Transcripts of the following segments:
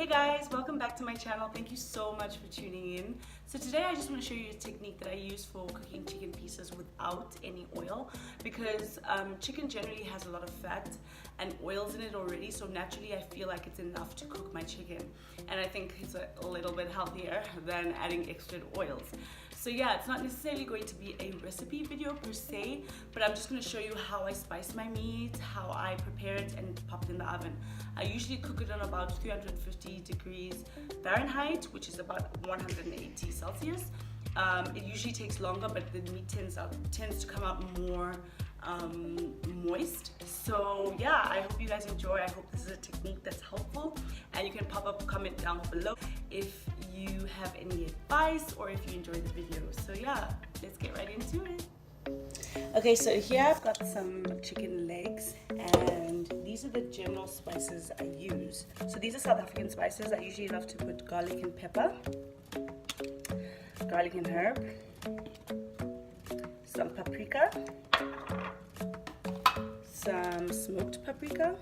Hey guys, welcome back to my channel. Thank you so much for tuning in. So today I just want to show you a technique that I use for cooking chicken pieces without any oil, because chicken generally has a lot of fat and oils in it already, so naturally I feel like it's enough to cook my chicken, and I think it's a little bit healthier than adding extra oils. So yeah, it's not necessarily going to be a recipe video per se, but I'm just going to show you how I spice my meat, how I prepare it and pop it in the oven. I usually cook it on about 350 degrees Fahrenheit, which is about 180 Celsius. It usually takes longer, but the meat tends to come out more moist. So yeah, I hope you guys enjoy. I hope this is a technique that's helpful, and you can pop up a comment down below if you have any advice or if you enjoyed the video. So yeah, let's get right into it. Okay, so here I've got some chicken legs, and these are the general spices I use. So these are South African spices. I usually love to put garlic and pepper, garlic and herb, some paprika, some smoked paprika,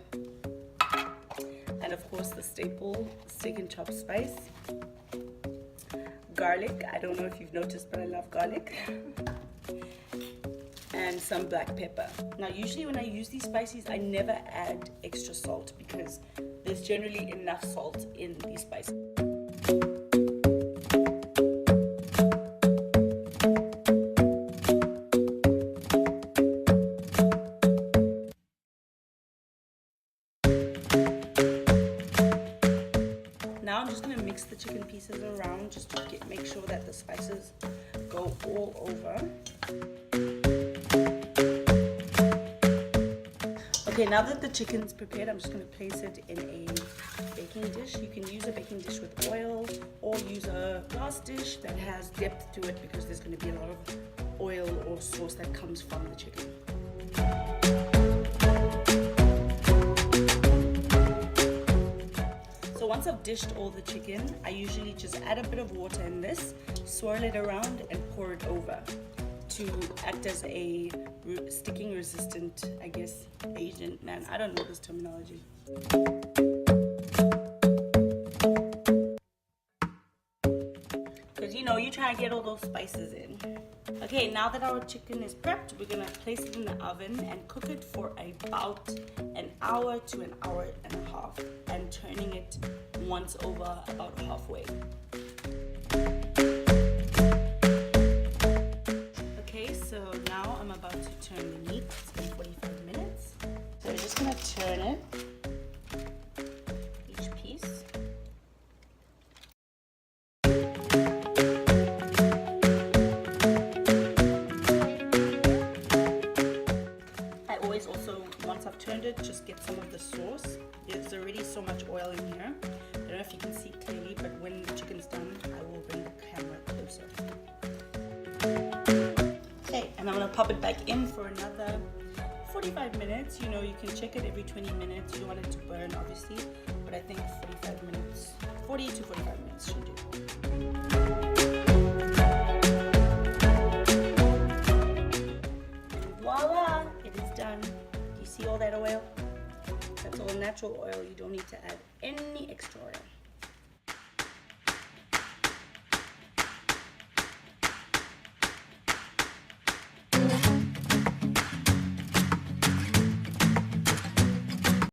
and of course the staple steak and chop spice, garlic. I don't know if you've noticed, but I love garlic. And some black pepper. Now usually when I use these spices, I never add extra salt because there's generally enough salt in these spices. Now I'm just going to mix the chicken pieces around just to make sure that the spices go all over. Okay, now that the chicken's prepared, I'm just going to place it in a baking dish. You can use a baking dish with oil or use a glass dish that has depth to it, because there's going to be a lot of oil or sauce that comes from the chicken. So once I've dished all the chicken, I usually just add a bit of water in this, swirl it around and pour it over to act as a sticking resistant, I guess, agent. Man, I don't know this terminology. Because you try to get all those spices in. Okay, now that our chicken is prepped, we're gonna place it in the oven and cook it for about an hour to an hour and a half, and turning it once over about halfway. So now I'm about to turn the meat. It's been 45 minutes. So we're just going to turn it, each piece. I always also, once I've turned it, just get some of the sauce. There's already so much oil in here. I don't know if you can see clearly, but when the chicken's done, I will bring the camera closer. Okay, and I'm going to pop it back in for another 45 minutes. You can check it every 20 minutes. You don't want it to burn, obviously, but I think 45 minutes, 40 to 45 minutes should do. And voila, it is done. Do you see all that oil? That's all natural oil. You don't need to add any extra oil.